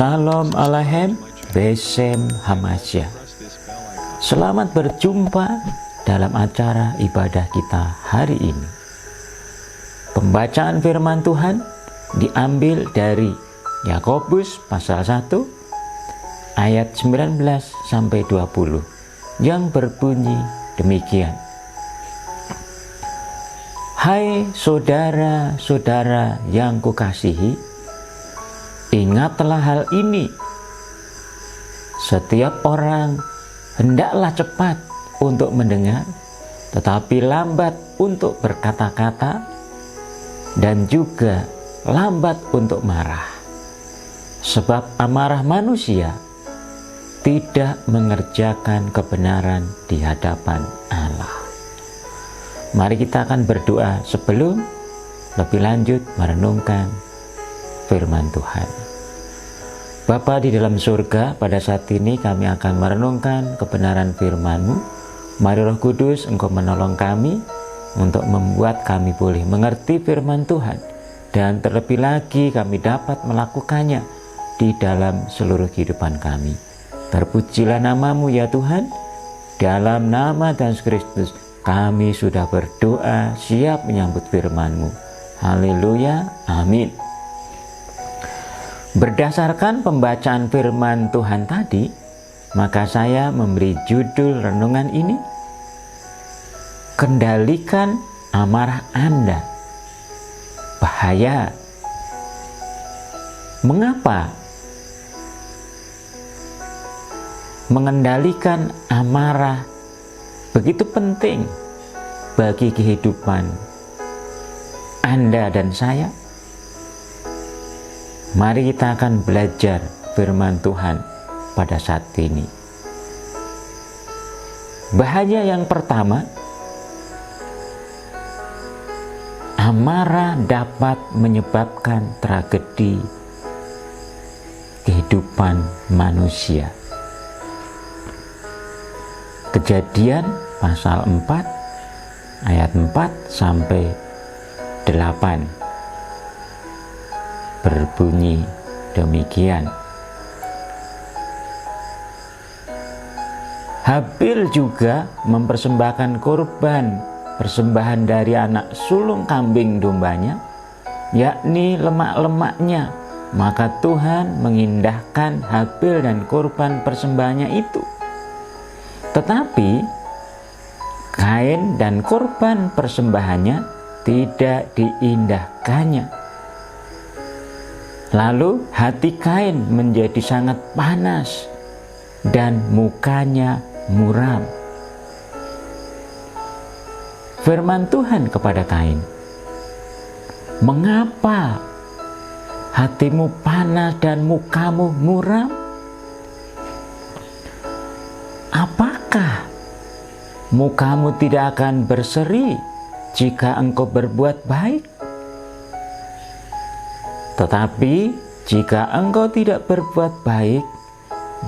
Shalom Aleichem Besem Hamasya. Selamat berjumpa dalam acara ibadah kita hari ini. Pembacaan firman Tuhan diambil dari Yakobus pasal 1 ayat 19 sampai 20 yang berbunyi demikian. Hai saudara-saudara yang kukasihi, ingatlah hal ini. Setiap orang hendaklah cepat untuk mendengar, tetapi lambat untuk berkata-kata, dan juga lambat untuk marah. Sebab amarah manusia tidak mengerjakan kebenaran di hadapan Allah. Mari kita akan berdoa sebelum lebih lanjut merenungkan firman Tuhan. Bapa di dalam surga, pada saat ini kami akan merenungkan kebenaran firman-Mu. Mari Roh Kudus, Engkau menolong kami untuk membuat kami boleh mengerti firman Tuhan, dan terlebih lagi kami dapat melakukannya di dalam seluruh kehidupan kami. Terpujilah nama-Mu ya Tuhan. Dalam nama Tuhan Yesus Kristus kami sudah berdoa, siap menyambut firman-Mu. Haleluya, amin. Berdasarkan pembacaan firman Tuhan tadi, maka saya memberi judul renungan ini, Kendalikan Amarah Anda. Bahaya. Mengapa mengendalikan amarah begitu penting bagi kehidupan Anda dan saya? Mari kita akan belajar firman Tuhan pada saat ini. Bahaya yang pertama, amarah dapat menyebabkan tragedi kehidupan manusia. Kejadian pasal 4 ayat 4 sampai 8 berbunyi demikian. Habil juga mempersembahkan korban persembahan dari anak sulung kambing dombanya, yakni lemak-lemaknya. Maka Tuhan mengindahkan Habil dan korban persembahannya itu. Tetapi Kain dan korban persembahannya tidak diindahkannya. Lalu hati Kain menjadi sangat panas dan mukanya muram. Firman Tuhan kepada Kain, "Mengapa hatimu panas dan mukamu muram? Apakah mukamu tidak akan berseri jika engkau berbuat baik? Tetapi jika engkau tidak berbuat baik,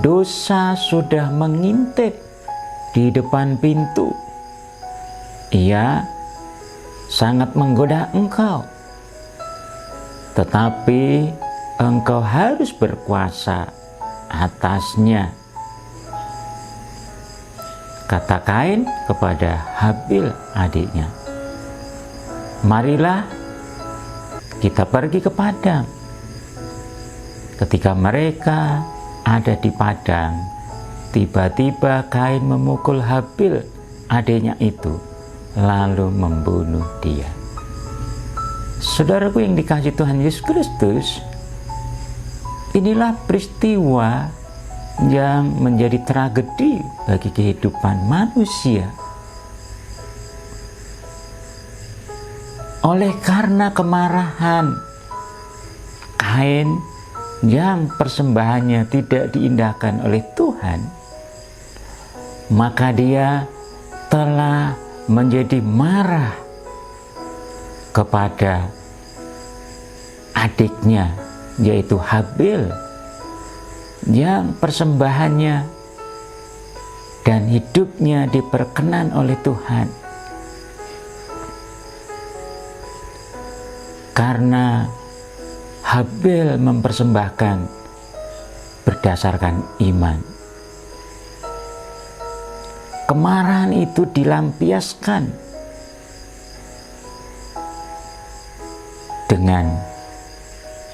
dosa sudah mengintip di depan pintu. Ia sangat menggoda engkau, tetapi engkau harus berkuasa atasnya." Kata Kain kepada Habil adiknya, "Marilah kita pergi ke padang." Ketika mereka ada di padang, tiba-tiba Kain memukul Habil adiknya itu, lalu membunuh dia. Saudaraku yang dikasihi Tuhan Yesus Kristus, inilah peristiwa yang menjadi tragedi bagi kehidupan manusia. Oleh karena kemarahan Kain yang persembahannya tidak diindahkan oleh Tuhan, maka dia telah menjadi marah kepada adiknya, yaitu Habil, yang persembahannya dan hidupnya diperkenan oleh Tuhan. Karena Habil mempersembahkan berdasarkan iman. Kemarahan itu dilampiaskan dengan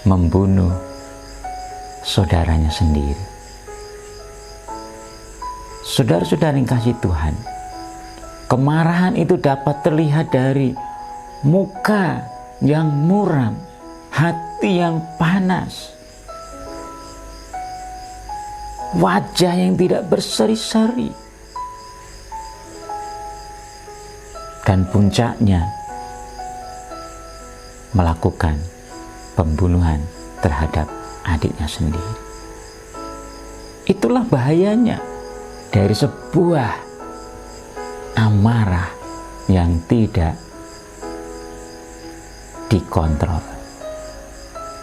membunuh saudaranya sendiri. Saudara-saudara yang kasih Tuhan, kemarahan itu dapat terlihat dari muka yang muram, hati yang panas, wajah yang tidak berseri-seri, dan puncaknya melakukan pembunuhan terhadap adiknya sendiri. Itulah bahayanya dari sebuah amarah yang tidak dikontrol,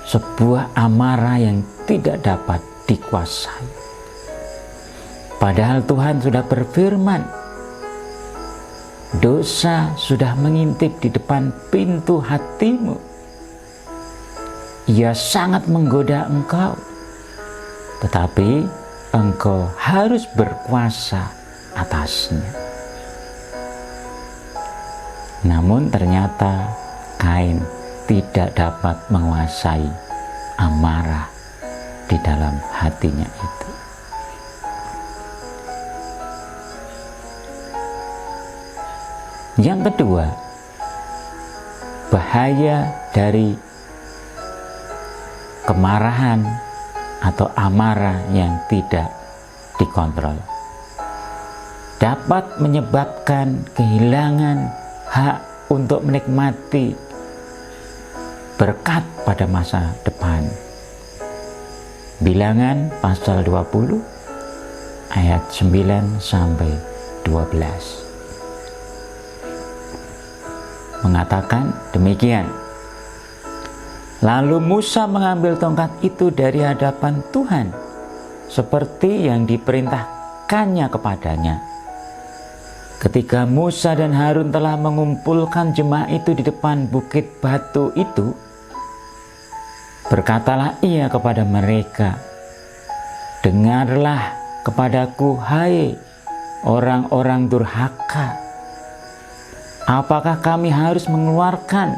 sebuah amarah yang tidak dapat dikuasai. Padahal Tuhan sudah berfirman, dosa sudah mengintip di depan pintu hatimu. Ia sangat menggoda engkau, tetapi engkau harus berkuasa atasnya. Namun ternyata Kain tidak dapat menguasai amarah di dalam hatinya itu. Yang kedua, bahaya dari kemarahan atau amarah yang tidak dikontrol dapat menyebabkan kehilangan hak untuk menikmati berkat pada masa depan. Bilangan pasal 20 ayat 9 sampai 12 mengatakan demikian. Lalu Musa mengambil tongkat itu dari hadapan Tuhan seperti yang diperintahkannya kepadanya. Ketika Musa dan Harun telah mengumpulkan jemaah itu di depan bukit batu itu, berkatalah ia kepada mereka, dengarlah kepadaku, hai orang-orang durhaka. Apakah kami harus mengeluarkan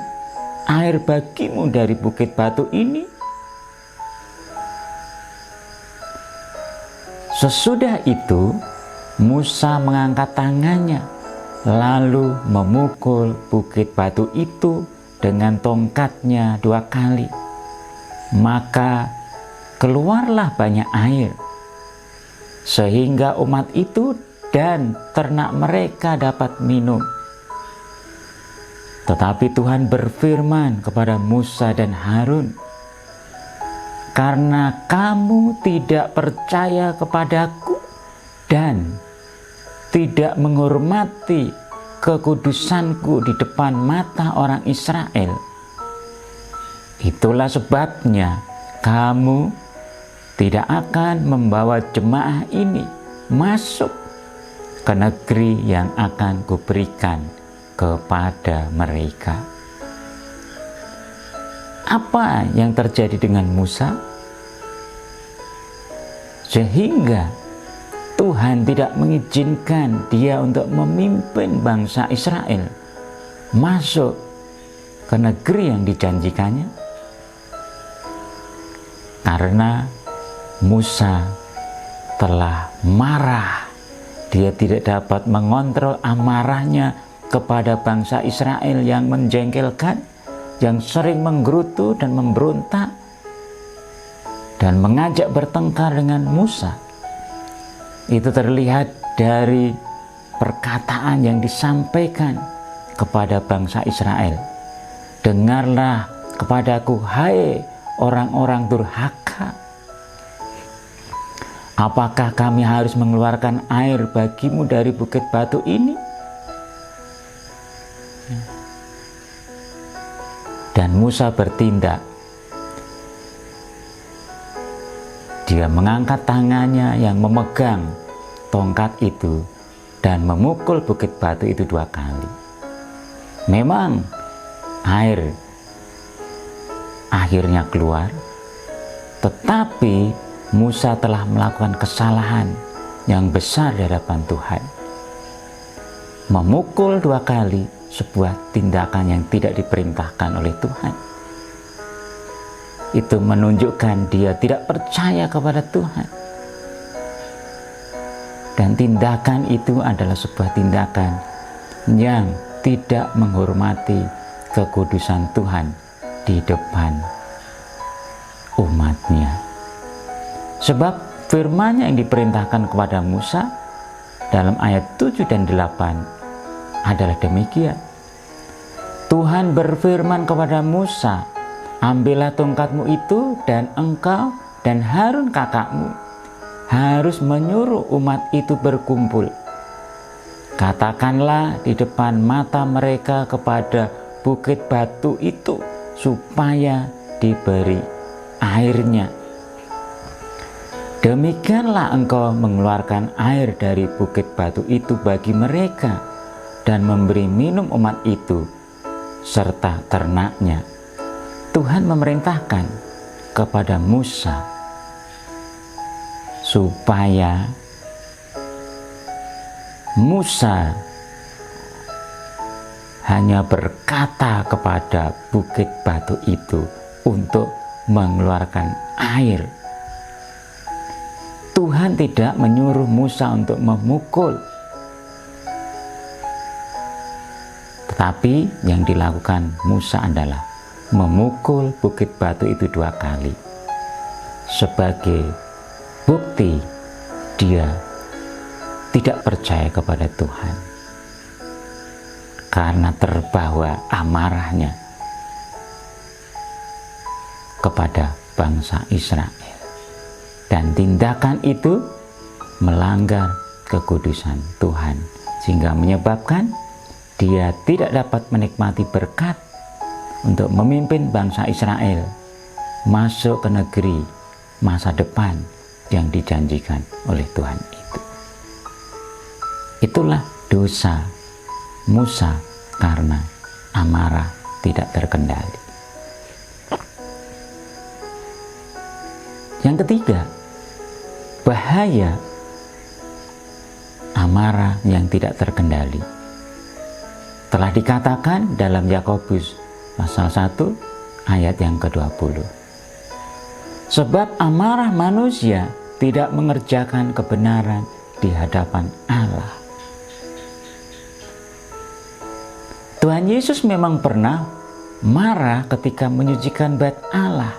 air bagimu dari bukit batu ini? Sesudah itu Musa mengangkat tangannya lalu memukul bukit batu itu dengan tongkatnya 2 kali. Maka keluarlah banyak air sehingga umat itu dan ternak mereka dapat minum. Tetapi Tuhan berfirman kepada Musa dan Harun, karena kamu tidak percaya kepadaku dan tidak menghormati kekudusanku di depan mata orang Israel, itulah sebabnya kamu tidak akan membawa jemaah ini masuk ke negeri yang akan kuberikan kepada mereka. Apa yang terjadi dengan Musa? Sehingga Tuhan tidak mengizinkan dia untuk memimpin bangsa Israel masuk ke negeri yang dijanjikannya, karena Musa telah marah. Dia tidak dapat mengontrol amarahnya kepada bangsa Israel yang menjengkelkan, yang sering menggerutu dan memberontak dan mengajak bertengkar dengan Musa. Itu terlihat dari perkataan yang disampaikan kepada bangsa Israel. Dengarlah kepadaku, hai orang-orang durhaka. Apakah kami harus mengeluarkan air bagimu dari bukit batu ini? Dan Musa bertindak. Dia mengangkat tangannya yang memegang tongkat itu dan memukul bukit batu itu 2 kali. Memang air akhirnya keluar, tetapi Musa telah melakukan kesalahan yang besar di hadapan Tuhan. Memukul 2 kali sebuah tindakan yang tidak diperintahkan oleh Tuhan. Itu menunjukkan dia tidak percaya kepada Tuhan. Dan tindakan itu adalah sebuah tindakan yang tidak menghormati kekudusan Tuhan di depan umatnya. Sebab firman-Nya yang diperintahkan kepada Musa dalam ayat 7 dan 8 adalah demikian. Tuhan berfirman kepada Musa, ambillah tongkatmu itu dan engkau dan Harun kakakmu harus menyuruh umat itu berkumpul. Katakanlah di depan mata mereka kepada bukit batu itu supaya diberi airnya. Demikianlah engkau mengeluarkan air dari bukit batu itu bagi mereka dan memberi minum umat itu serta ternaknya. Tuhan memerintahkan kepada Musa supaya Musa hanya berkata kepada bukit batu itu untuk mengeluarkan air. Tuhan tidak menyuruh Musa untuk memukul, tetapi yang dilakukan Musa adalah memukul bukit batu itu 2 kali sebagai bukti dia tidak percaya kepada Tuhan karena terbawa amarahnya kepada bangsa Israel. Dan tindakan itu melanggar kekudusan Tuhan sehingga menyebabkan dia tidak dapat menikmati berkat untuk memimpin bangsa Israel masuk ke negeri masa depan yang dijanjikan oleh Tuhan itu. Itulah dosa Musa karena amarah tidak terkendali. Yang ketiga, bahaya amarah yang tidak terkendali. Telah dikatakan dalam Yakobus pasal 1 ayat yang ke-20. Sebab amarah manusia tidak mengerjakan kebenaran di hadapan Allah. Tuhan Yesus memang pernah marah ketika menyucikan bait Allah,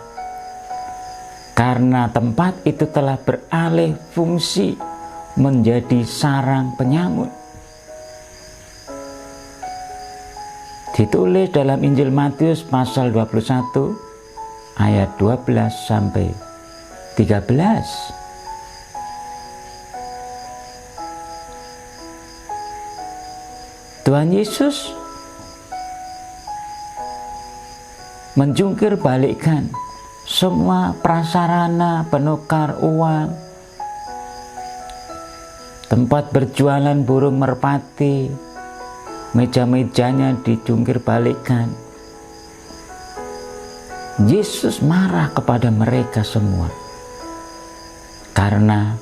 karena tempat itu telah beralih fungsi menjadi sarang penyamun. Ditulis dalam Injil Matius pasal 21 ayat 12 sampai 13. Tuhan Yesus menjungkir balikkan semua prasarana penukar uang, tempat berjualan burung merpati, meja-mejanya dijungkir balikkan. Yesus marah kepada mereka semua karena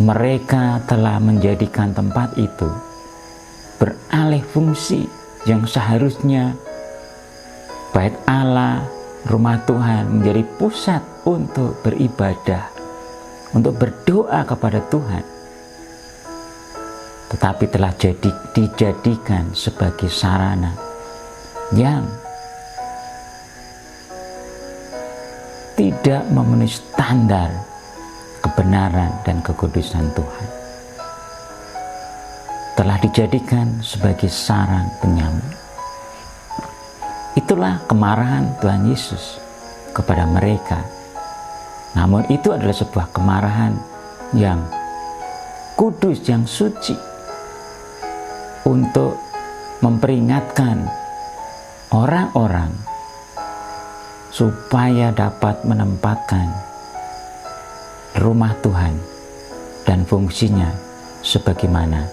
mereka telah menjadikan tempat itu beralih fungsi yang seharusnya bait Allah, rumah Tuhan menjadi pusat untuk beribadah, untuk berdoa kepada Tuhan, tetapi telah dijadikan sebagai sarana yang tidak memenuhi standar kebenaran dan kekudusan Tuhan. Telah dijadikan sebagai sarang penyamun. Itulah kemarahan Tuhan Yesus kepada mereka. Namun itu adalah sebuah kemarahan yang kudus, yang suci, untuk memperingatkan orang-orang supaya dapat menempatkan rumah Tuhan dan fungsinya sebagaimana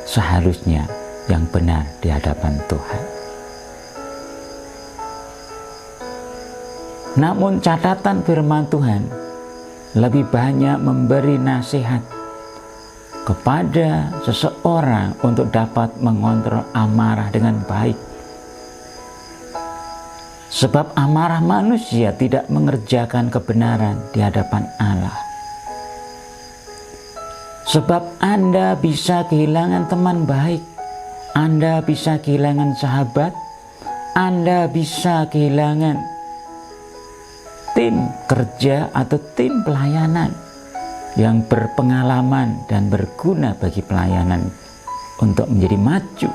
seharusnya yang benar di hadapan Tuhan. Namun catatan firman Tuhan lebih banyak memberi nasihat kepada seseorang untuk dapat mengontrol amarah dengan baik. Sebab amarah manusia tidak mengerjakan kebenaran di hadapan Allah. Sebab Anda bisa kehilangan teman baik, Anda bisa kehilangan sahabat, Anda bisa kehilangan tim kerja atau tim pelayanan yang berpengalaman dan berguna bagi pelayanan untuk menjadi maju.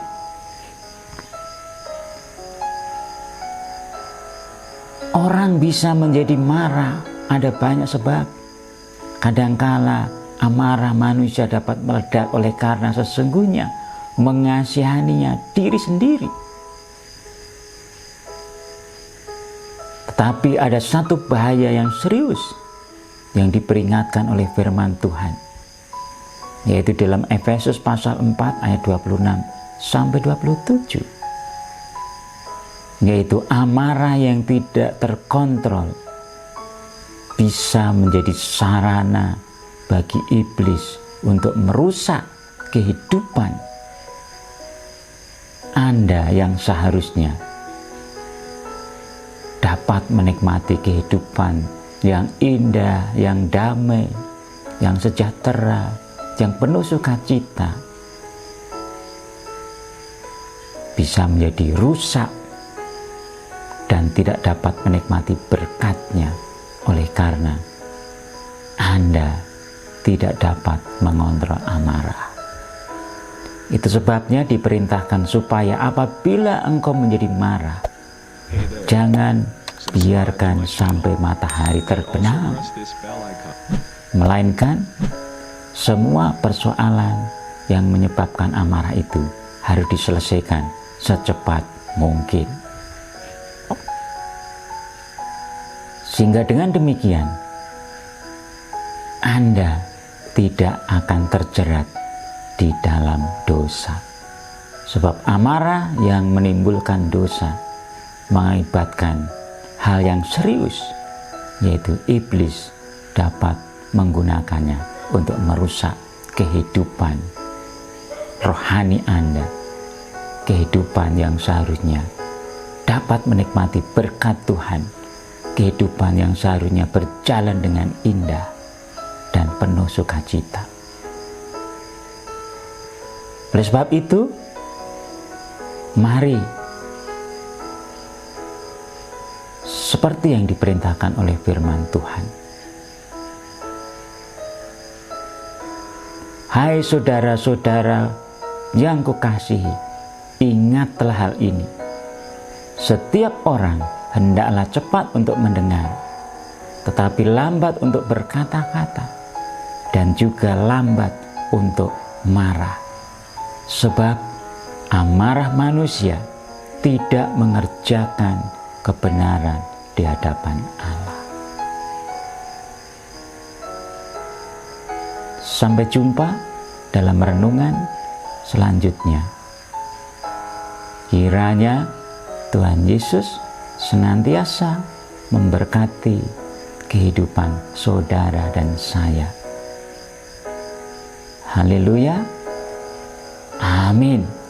Orang bisa menjadi marah, ada banyak sebab. Kadangkala amarah manusia dapat meledak oleh karena sesungguhnya mengasihaninya diri sendiri. Tetapi ada satu bahaya yang serius yang diperingatkan oleh firman Tuhan, yaitu dalam Efesus pasal 4 ayat 26 sampai 27. Yaitu amarah yang tidak terkontrol bisa menjadi sarana bagi iblis untuk merusak kehidupan Anda yang seharusnya dapat menikmati kehidupan yang indah, yang damai, yang sejahtera, yang penuh sukacita, bisa menjadi rusak dan tidak dapat menikmati berkat-Nya oleh karena Anda tidak dapat mengontrol amarah. Itu sebabnya diperintahkan supaya apabila engkau menjadi marah, jangan biarkan sampai matahari terbenam, melainkan semua persoalan yang menyebabkan amarah itu harus diselesaikan secepat mungkin. Sehingga dengan demikian Anda tidak akan terjerat di dalam dosa. Sebab amarah yang menimbulkan dosa mengakibatkan hal yang serius, yaitu iblis dapat menggunakannya untuk merusak kehidupan rohani Anda, kehidupan yang seharusnya dapat menikmati berkat Tuhan, kehidupan yang seharusnya berjalan dengan indah dan penuh sukacita. Oleh sebab itu, mari seperti yang diperintahkan oleh firman Tuhan. Hai saudara-saudara yang kukasihi, ingatlah hal ini. Setiap orang hendaklah cepat untuk mendengar, tetapi lambat untuk berkata-kata, dan juga lambat untuk marah. Sebab amarah manusia tidak mengerjakan kebenaran di hadapan Allah. Sampai jumpa dalam renungan selanjutnya. Kiranya Tuhan Yesus senantiasa memberkati kehidupan saudara dan saya. Haleluya. Amin.